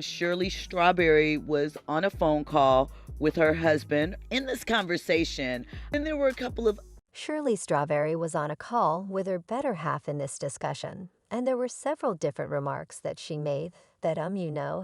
Shirley Strawberry was on a phone call with her husband in this conversation, and there were a couple of Shirley Strawberry was on a call with her better half in this discussion, and there were several different remarks that she made that,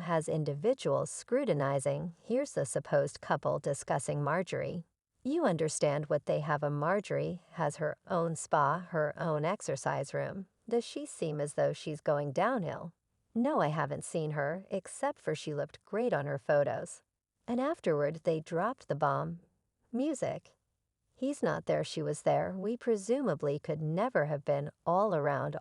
has individuals scrutinizing. Here's the supposed couple discussing Marjorie. You understand what they have. A Marjorie has her own spa, her own exercise room. Does she seem as though she's going downhill? No, I haven't seen her, except for she looked great on her photos. And afterward, they dropped the bomb. Music. He's not there, she was there. We presumably could never have been all around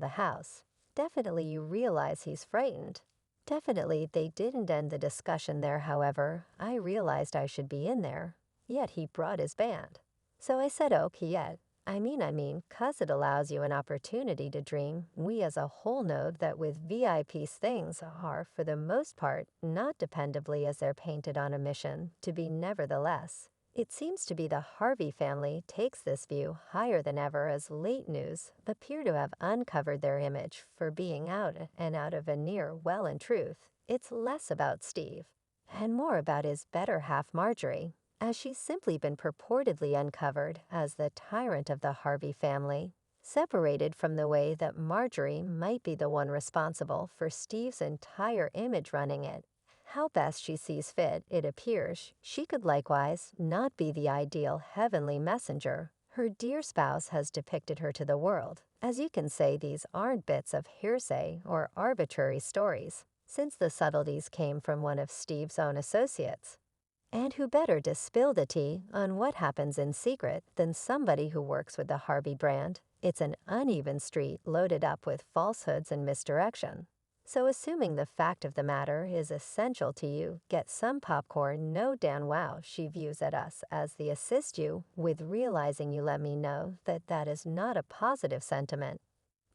the house. Definitely you realize he's frightened. Definitely they didn't end the discussion there, however. I realized I should be in there. Yet he brought his band. So I said, okay, yet. Cause it allows you an opportunity to dream. We as a whole know that with VIPs things are, for the most part, not dependably as they're painted on a mission to be nevertheless. It seems to be the Harvey family takes this view higher than ever as late news appear to have uncovered their image for being out and out of a near well in truth. It's less about Steve and more about his better half Marjorie, as she's simply been purportedly uncovered as the tyrant of the Harvey family, separated from the way that Marjorie might be the one responsible for Steve's entire image running it. How best she sees fit, it appears, she could likewise not be the ideal heavenly messenger her dear spouse has depicted her to the world. As you can say, these aren't bits of hearsay or arbitrary stories, since the subtleties came from one of Steve's own associates. And who better to spill the tea on what happens in secret than somebody who works with the Harvey brand? It's an uneven street loaded up with falsehoods and misdirection. So assuming the fact of the matter is essential to you, get some popcorn. No damn wow she views at us as the assist you with realizing you let me know that that is not a positive sentiment.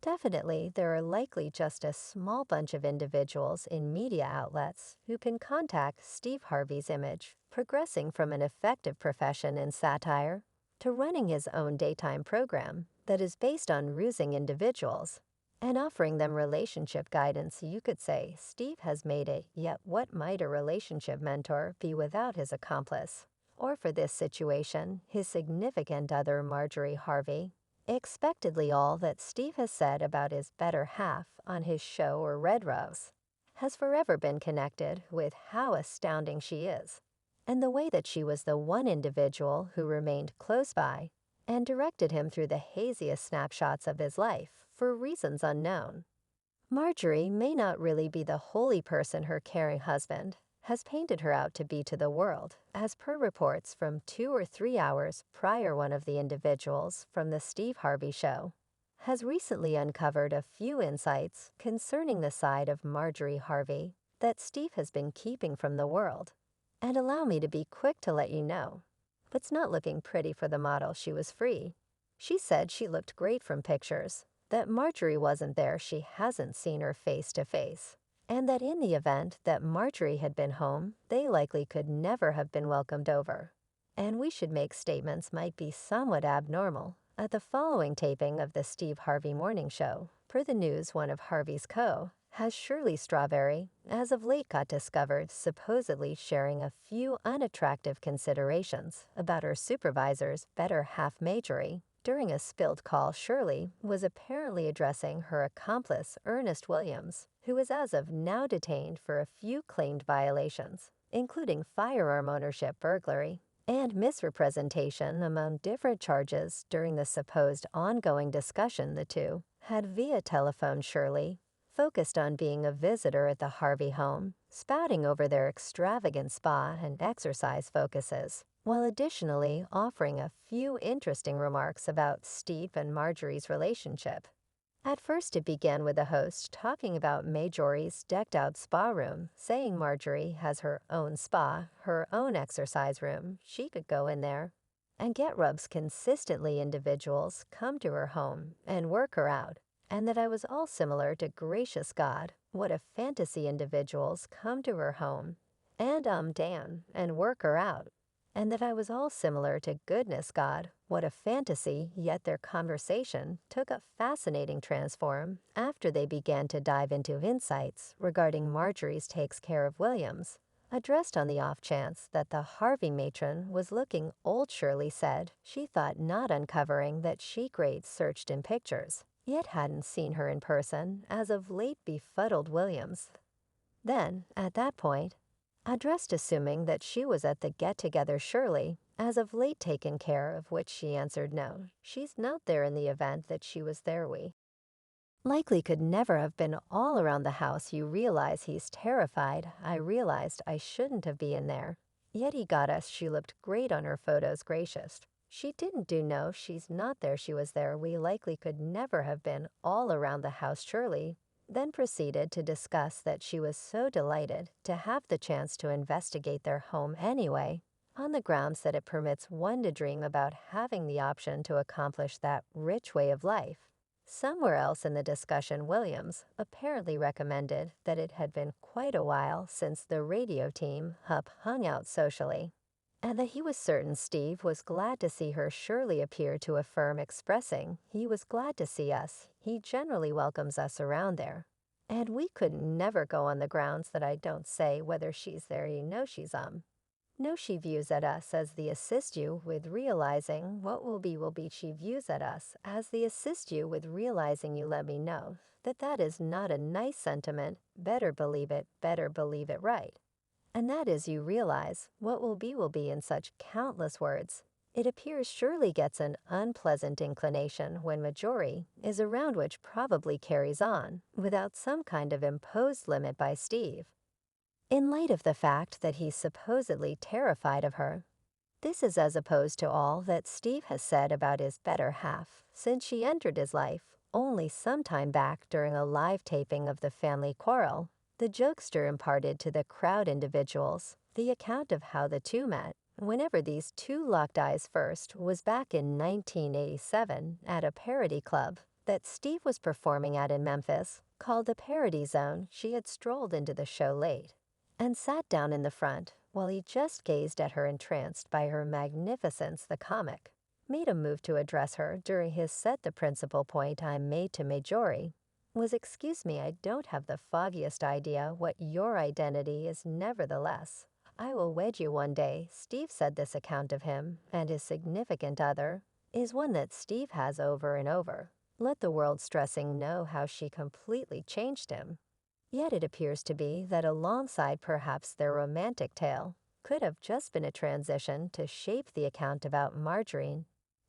Definitely, there are likely just a small bunch of individuals in media outlets who can contact Steve Harvey's image, progressing from an effective profession in satire to running his own daytime program that is based on rusing individuals and offering them relationship guidance. You could say Steve has made it, yet what might a relationship mentor be without his accomplice? Or for this situation, his significant other Marjorie Harvey. Expectedly all that Steve has said about his better half on his show or Red Rose has forever been connected with how astounding she is, and the way that she was the one individual who remained close by and directed him through the haziest snapshots of his life for reasons unknown. Marjorie may not really be the holy person her caring husband has painted her out to be to the world, as per reports from 2 or 3 hours prior. One of the individuals from the Steve Harvey show has recently uncovered a few insights concerning the side of Marjorie Harvey that Steve has been keeping from the world. And allow me to be quick to let you know, it's not looking pretty for the model. She was free. She said she looked great from pictures, that Marjorie wasn't there, she hasn't seen her face to face, and that in the event that Marjorie had been home, they likely could never have been welcomed over. And we should make statements might be somewhat abnormal at the following taping of the Steve Harvey Morning Show. Per the news, one of Harvey's has Shirley Strawberry, as of late got discovered supposedly sharing a few unattractive considerations about her supervisor's better half Marjorie. During a spilled call, Shirley was apparently addressing her accomplice, Ernest Williams, who is as of now detained for a few claimed violations, including firearm ownership, burglary, and misrepresentation, among different charges. During the supposed ongoing discussion the two had via telephone, Shirley focused on being a visitor at the Harvey home, spouting over their extravagant spa and exercise focuses, while additionally offering a few interesting remarks about Steve and Marjorie's relationship. At first it began with the host talking about Marjorie's decked-out spa room, saying Marjorie has her own spa, her own exercise room. She could go in there and get rubs consistently. Individuals come to her home and work her out, and that I was all similar to gracious God. What a fantasy. Individuals come to her home and damn and work her out. and that I was all similar to goodness God. What a fantasy, yet their conversation took a fascinating transform after they began to dive into insights regarding Marjorie's takes care of Williams. Addressed on the off chance that the Harvey matron was looking old, Shirley said she thought not uncovering that she grades searched in pictures, yet hadn't seen her in person as of late befuddled Williams. Then, at that point, addressed assuming that she was at the get-together Shirley, as of late taken care of, which she answered no, she's not there in the event that she was there. We likely could never have been all around the house. You realize he's terrified. I realized I shouldn't have been there. Yet he got us. She looked great on her photos, gracious. She didn't do no, she's not there, she was there. We likely could never have been all around the house, Shirley. Then proceeded to discuss that she was so delighted to have the chance to investigate their home anyway, on the grounds that it permits one to dream about having the option to accomplish that rich way of life. Somewhere else in the discussion, Williams apparently recommended that it had been quite a while since the radio team hung out socially, and that he was certain Steve was glad to see her. Shirley appeared to affirm, expressing he was glad to see us. He generally welcomes us around there. And we could never go on the grounds that I don't say whether she's there. You know no, she views at us as the assist you with realizing what will be. She views at us as the assist you with realizing. You let me know that that is not a nice sentiment. Better believe it, right. And that is, you realize what will be in such countless words. It appears Shirley gets an unpleasant inclination when Marjorie is around, which probably carries on without some kind of imposed limit by Steve, in light of the fact that he's supposedly terrified of her. This is as opposed to all that Steve has said about his better half since she entered his life only some time back during a live taping of the family quarrel. The jokester imparted to the crowd individuals the account of how the two met whenever these two locked eyes first was back in 1987 at a parody club that Steve was performing at in Memphis called the Parody Zone. She had strolled into the show late and sat down in the front while he just gazed at her, entranced by her magnificence. The comic made a move to address her during his set. The principal point I made to Marjorie was, excuse me, I don't have the foggiest idea what your identity is. Nevertheless, I will wed you one day. Steve said this account of him and his significant other is one that Steve has over and over let the world stressing know how she completely changed him. Yet it appears to be that alongside perhaps their romantic tale could have just been a transition to shape the account about Marjorie.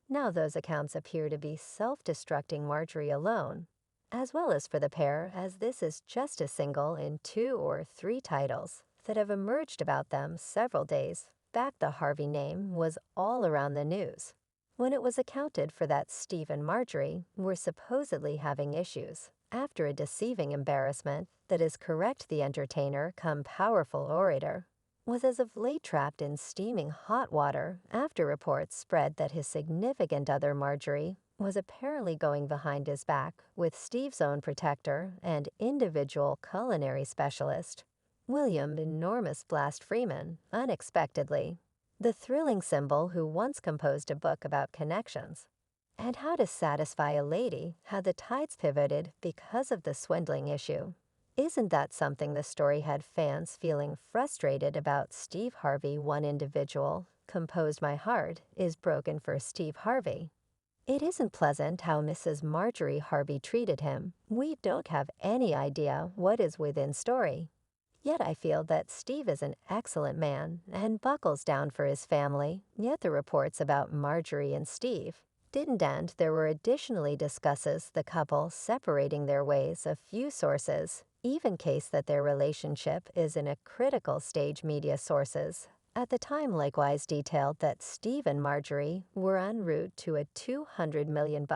Now those accounts appear to be self-destructing Marjorie alone, as well as for the pair, as this is just a single in 2 or 3 titles that have emerged about them several days back. The Harvey name was all around the news when it was accounted for that Steve and Marjorie were supposedly having issues after a deceiving embarrassment that is correct. The entertainer come powerful orator was as of late trapped in steaming hot water after reports spread that his significant other Marjorie was apparently going behind his back with Steve's own protector and individual culinary specialist, William Enormous Blast Freeman, unexpectedly. The thrilling symbol who once composed a book about connections and how to satisfy a lady, how the tides pivoted because of the swindling issue. Isn't that something? The story had fans feeling frustrated about Steve Harvey. One individual composed, my heart is broken for Steve Harvey. It isn't pleasant how Mrs. Marjorie Harvey treated him. We don't have any idea what is within story. Yet I feel that Steve is an excellent man and buckles down for his family. Yet the reports about Marjorie and Steve didn't end. There were additionally discusses the couple separating their ways. A few sources even case that their relationship is in a critical stage. Media sources at the time likewise detailed that Steve and Marjorie were en route to a $200 million.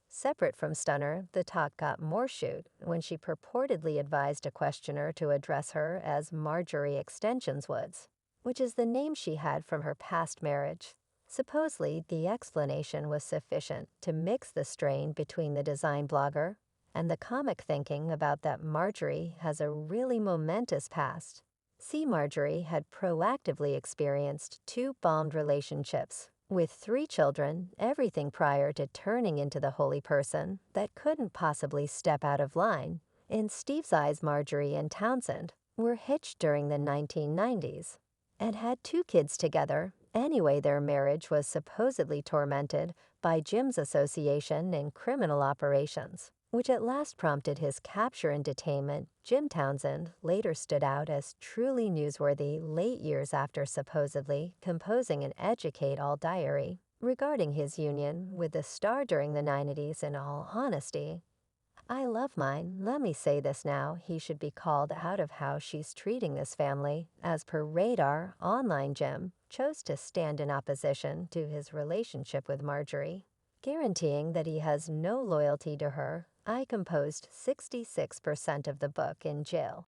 Separate from Stunner, the talk got more shoot when she purportedly advised a questioner to address her as Marjorie Extensions Woods, which is the name she had from her past marriage. Supposedly, the explanation was sufficient to mix the strain between the design blogger and the comic, thinking about that Marjorie has a really momentous past. See, Marjorie had proactively experienced two bombed relationships, with 3 children, everything prior to turning into the holy person that couldn't possibly step out of line. In Steve's eyes, Marjorie and Townsend were hitched during the 1990s and had 2 kids together. Anyway, their marriage was supposedly tormented by Jim's association in criminal operations, which at last prompted his capture and detainment. Jim Townsend later stood out as truly newsworthy late years after supposedly composing an educate-all diary regarding his union with the star during the 90s. In all honesty, I love mine. Let me say this now. He should be called out of how she's treating this family. As per Radar Online, Jim chose to stand in opposition to his relationship with Marjorie, guaranteeing that he has no loyalty to her. I composed 66% of the book in jail.